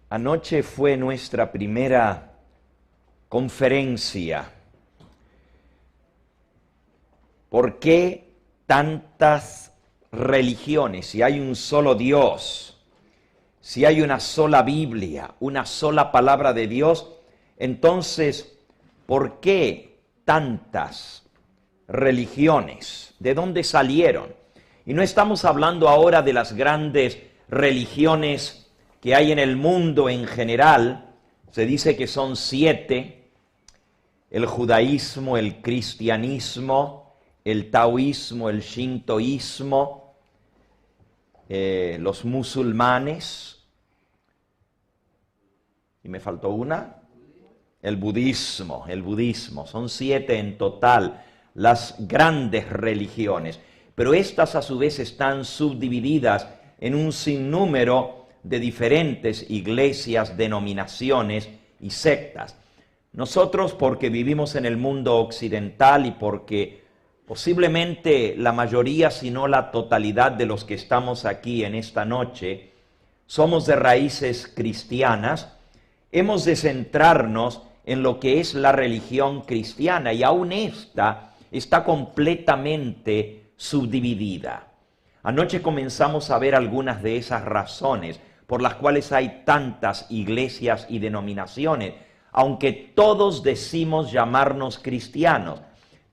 Anoche fue nuestra primera conferencia. ¿Por qué tantas religiones? Si hay un solo Dios, si hay una sola Biblia, una sola palabra de Dios, entonces, ¿por qué tantas religiones? ¿De dónde salieron? Y no estamos hablando ahora de las grandes religiones que hay en el mundo en general. Se dice que son 7: el judaísmo, el cristianismo, el taoísmo, el shintoísmo, los musulmanes, y me faltó una, el budismo, son 7 en total, las grandes religiones, pero estas a su vez están subdivididas en un sinnúmero de diferentes iglesias, denominaciones y sectas. Nosotros, porque vivimos en el mundo occidental y porque posiblemente la mayoría, si no la totalidad de los que estamos aquí en esta noche, somos de raíces cristianas, hemos de centrarnos en lo que es la religión cristiana, y aún esta está completamente subdividida. Anoche comenzamos a ver algunas de esas razones por las cuales hay tantas iglesias y denominaciones, aunque todos decimos llamarnos cristianos.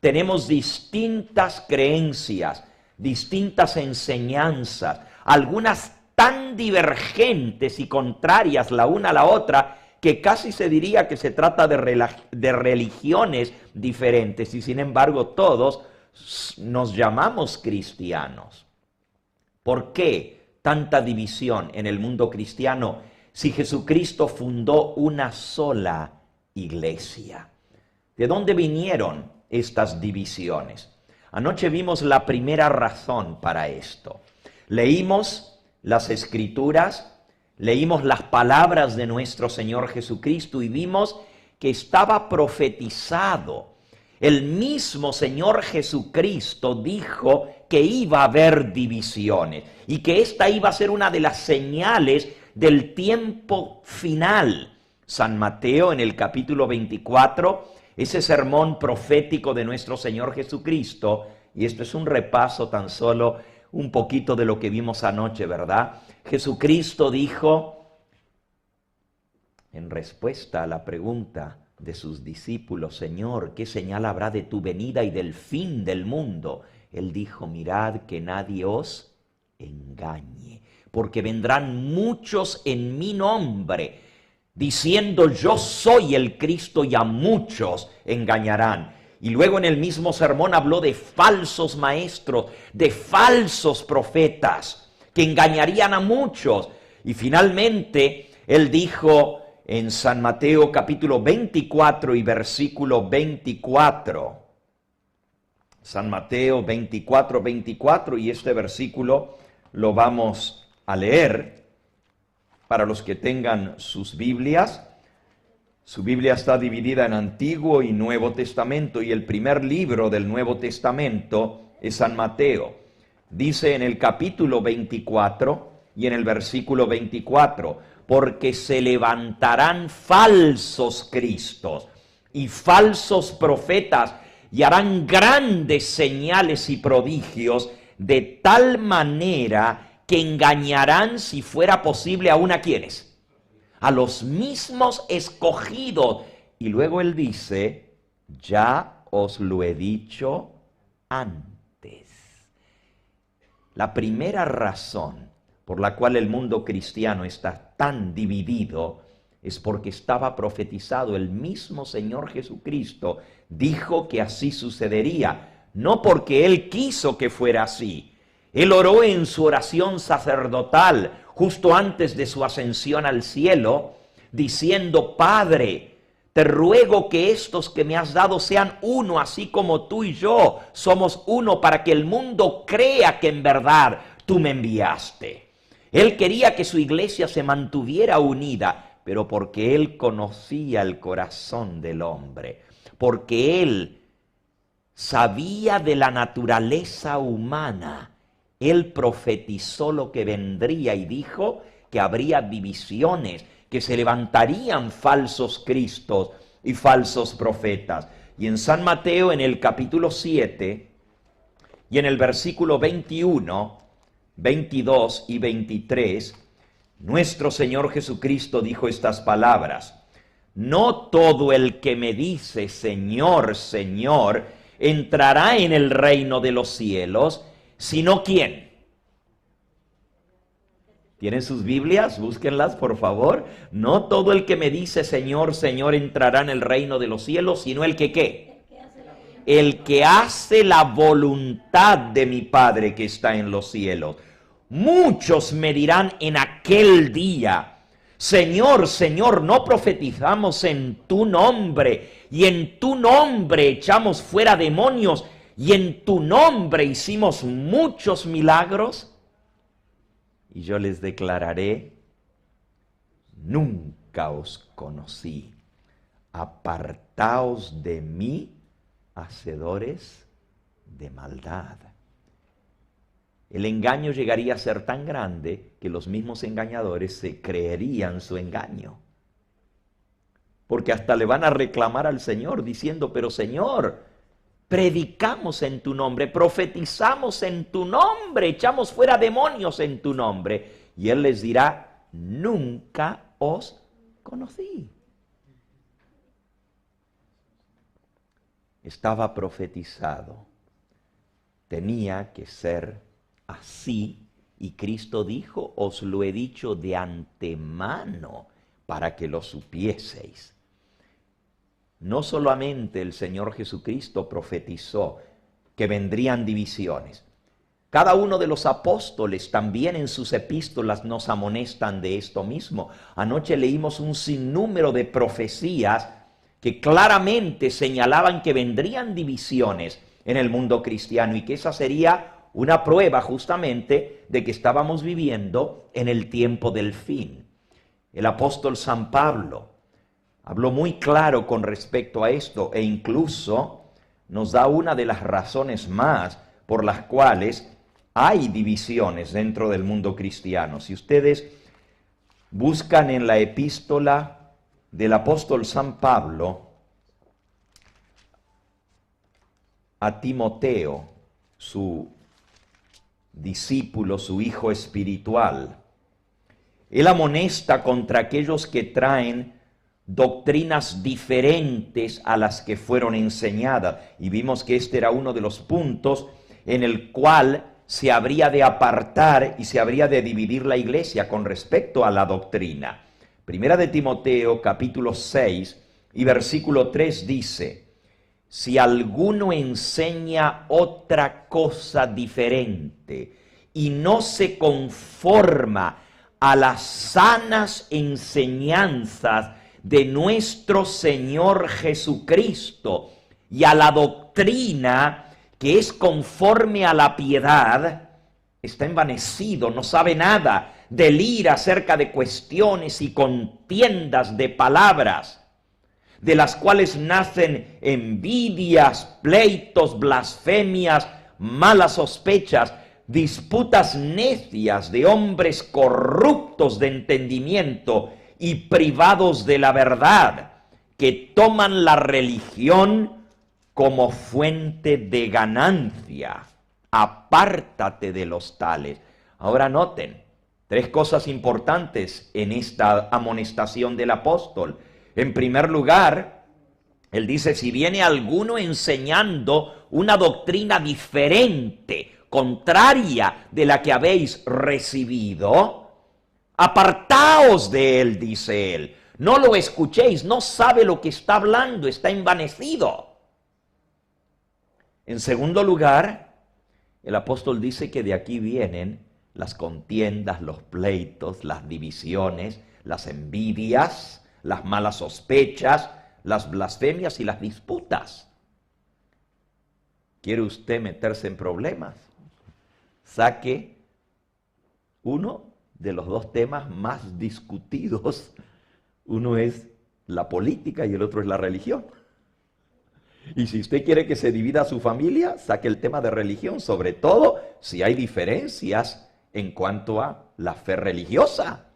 Tenemos distintas creencias, distintas enseñanzas, algunas tan divergentes y contrarias la una a la otra, que casi se diría que se trata de religiones diferentes, y sin embargo todos nos llamamos cristianos. ¿Por qué tanta división en el mundo cristiano si Jesucristo fundó una sola iglesia? ¿De dónde vinieron estas divisiones? Anoche vimos la primera razón para esto. Leímos las Escrituras, leímos las palabras de nuestro Señor Jesucristo y vimos que estaba profetizado. El mismo Señor Jesucristo dijo que iba a haber divisiones y que esta iba a ser una de las señales del tiempo final. San Mateo, en el capítulo 24, ese sermón profético de nuestro Señor Jesucristo, y esto es un repaso tan solo un poquito de lo que vimos anoche, ¿verdad? Jesucristo dijo, en respuesta a la pregunta de sus discípulos: Señor, ¿qué señal habrá de tu venida y del fin del mundo? Él dijo: mirad que nadie os engañe, porque vendrán muchos en mi nombre, diciendo yo soy el Cristo, y a muchos engañarán. Y luego en el mismo sermón habló de falsos maestros, de falsos profetas, que engañarían a muchos. Y finalmente él dijo en San Mateo capítulo 24 y versículo 24, San Mateo 24, y este versículo lo vamos a leer para los que tengan sus Biblias. Su Biblia está dividida en Antiguo y Nuevo Testamento, y el primer libro del Nuevo Testamento es San Mateo. Dice en el capítulo 24 y en el versículo 24, porque se levantarán falsos cristos y falsos profetas, y harán grandes señales y prodigios, de tal manera que engañarán, si fuera posible, aún a quienes, a los mismos escogidos. Y luego él dice: ya os lo he dicho antes. La primera razón por la cual el mundo cristiano está tan dividido es porque estaba profetizado. El mismo Señor Jesucristo dijo que así sucedería, no porque Él quiso que fuera así. Él oró en su oración sacerdotal justo antes de su ascensión al cielo, diciendo: Padre, te ruego que estos que me has dado sean uno, así como tú y yo somos uno, para que el mundo crea que en verdad tú me enviaste. Él quería que su iglesia se mantuviera unida, pero porque Él conocía el corazón del hombre, porque Él sabía de la naturaleza humana, Él profetizó lo que vendría y dijo que habría divisiones, que se levantarían falsos cristos y falsos profetas. Y en San Mateo, en el capítulo 7, y en el versículo 21, 22 y 23, nuestro Señor Jesucristo dijo estas palabras: no todo el que me dice Señor, Señor, entrará en el reino de los cielos, sino ¿quién? ¿Tienen sus Biblias? Búsquenlas, por favor. No todo el que me dice Señor, Señor entrará en el reino de los cielos, sino el que ¿qué? El que hace la voluntad de mi Padre que está en los cielos. Muchos me dirán en aquel día: Señor, Señor, ¿no profetizamos en tu nombre? Y en tu nombre echamos fuera demonios, y en tu nombre hicimos muchos milagros. Y yo les declararé: nunca os conocí. Apartaos de mí, hacedores de maldad. El engaño llegaría a ser tan grande que los mismos engañadores se creerían su engaño. Porque hasta le van a reclamar al Señor diciendo: pero Señor, predicamos en tu nombre, profetizamos en tu nombre, echamos fuera demonios en tu nombre. Y Él les dirá: nunca os conocí. Estaba profetizado. Tenía que ser así. Y Cristo dijo: os lo he dicho de antemano para que lo supieseis. No solamente el Señor Jesucristo profetizó que vendrían divisiones. Cada uno de los apóstoles también en sus epístolas nos amonestan de esto mismo. Anoche leímos un sinnúmero de profecías que claramente señalaban que vendrían divisiones en el mundo cristiano y que esa sería una prueba justamente de que estábamos viviendo en el tiempo del fin. El apóstol San Pablo habló muy claro con respecto a esto e incluso nos da una de las razones más por las cuales hay divisiones dentro del mundo cristiano. Si ustedes buscan en la epístola del apóstol San Pablo a Timoteo, su discípulo, su hijo espiritual, él amonesta contra aquellos que traen doctrinas diferentes a las que fueron enseñadas. Y vimos que este era uno de los puntos en el cual se habría de apartar y se habría de dividir la iglesia con respecto a la doctrina. Primera de Timoteo, capítulo 6 y versículo 3 dice: si alguno enseña otra cosa diferente y no se conforma a las sanas enseñanzas de nuestro Señor Jesucristo y a la doctrina que es conforme a la piedad, está envanecido, no sabe nada, delira acerca de cuestiones y contiendas de palabras, de las cuales nacen envidias, pleitos, blasfemias, malas sospechas, disputas necias de hombres corruptos de entendimiento y privados de la verdad, que toman la religión como fuente de ganancia. Apártate de los tales. Ahora noten, tres cosas importantes en esta amonestación del apóstol. En primer lugar, él dice: si viene alguno enseñando una doctrina diferente, contraria de la que habéis recibido, apartaos de él, dice él. No lo escuchéis, no sabe lo que está hablando, está envanecido. En segundo lugar, el apóstol dice que de aquí vienen las contiendas, los pleitos, las divisiones, las envidias, las malas sospechas, las blasfemias y las disputas. ¿Quiere usted meterse en problemas? Saque uno de los dos temas más discutidos. Uno es la política y el otro es la religión. Y si usted quiere que se divida su familia, saque el tema de religión, sobre todo si hay diferencias en cuanto a la fe religiosa.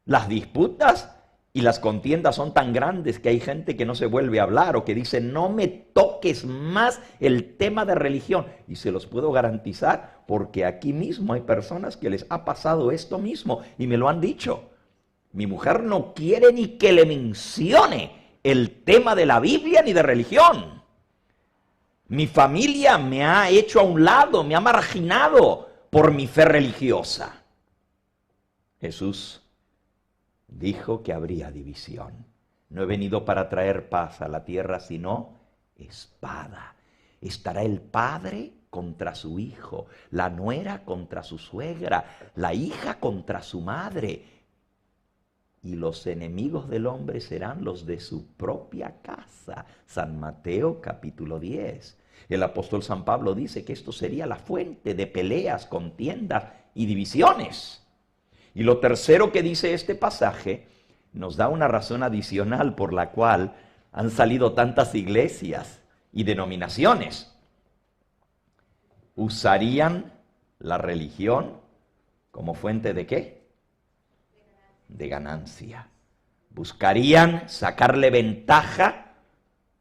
Las disputas y las contiendas son tan grandes que hay gente que no se vuelve a hablar o que dice, no me toques más el tema de religión. Y se los puedo garantizar porque aquí mismo hay personas que les ha pasado esto mismo y me lo han dicho. Mi mujer no quiere ni que le mencione el tema de la Biblia ni de religión. Mi familia me ha hecho a un lado, me ha marginado por mi fe religiosa. Jesús dijo que habría división. No he venido para traer paz a la tierra, sino espada. Estará el padre contra su hijo, la nuera contra su suegra, la hija contra su madre. Y los enemigos del hombre serán los de su propia casa. San Mateo capítulo 10. El apóstol San Pablo dice que esto sería la fuente de peleas, contiendas y divisiones. Y lo tercero que dice este pasaje nos da una razón adicional por la cual han salido tantas iglesias y denominaciones. Usarían la religión como fuente ¿de qué? De ganancia. Buscarían sacarle ventaja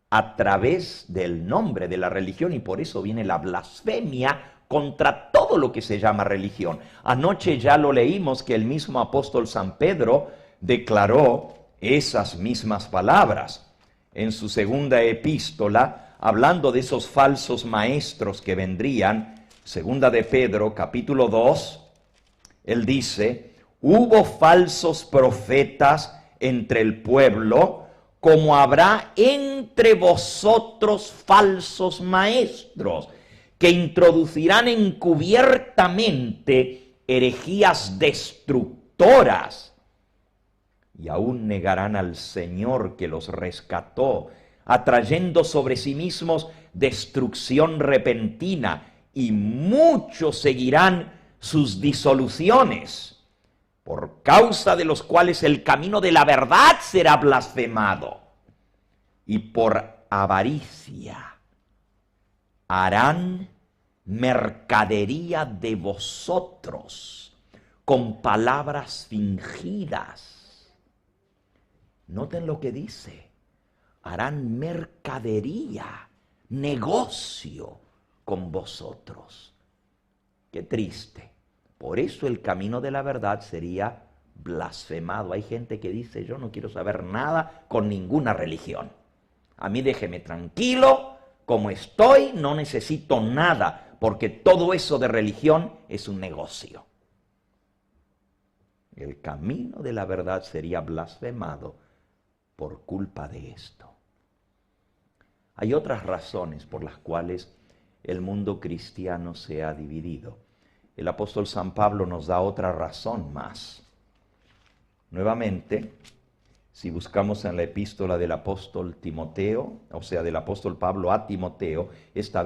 a través del nombre de la religión y por eso viene la blasfemia contra todo lo que se llama religión. Anoche ya lo leímos que el mismo apóstol San Pedro declaró esas mismas palabras en su segunda epístola, hablando de esos falsos maestros que vendrían. Segunda de Pedro, capítulo 2, él dice, hubo falsos profetas entre el pueblo, como habrá entre vosotros falsos maestros, que introducirán encubiertamente herejías destructoras y aún negarán al Señor que los rescató, atrayendo sobre sí mismos destrucción repentina, y muchos seguirán sus disoluciones, por causa de los cuales el camino de la verdad será blasfemado, y por avaricia harán mercadería de vosotros con palabras fingidas. Noten lo que dice, harán mercadería, negocio con vosotros. Qué triste. Por eso el camino de la verdad sería blasfemado. Hay gente que dice, yo no quiero saber nada con ninguna religión. A mí déjeme tranquilo, como estoy, no necesito nada, porque todo eso de religión es un negocio. El camino de la verdad sería blasfemado por culpa de esto. Hay otras razones por las cuales el mundo cristiano se ha dividido. El apóstol San Pablo nos da otra razón más. Nuevamente, si buscamos en la epístola del apóstol Timoteo, o sea, del apóstol Pablo a Timoteo, esta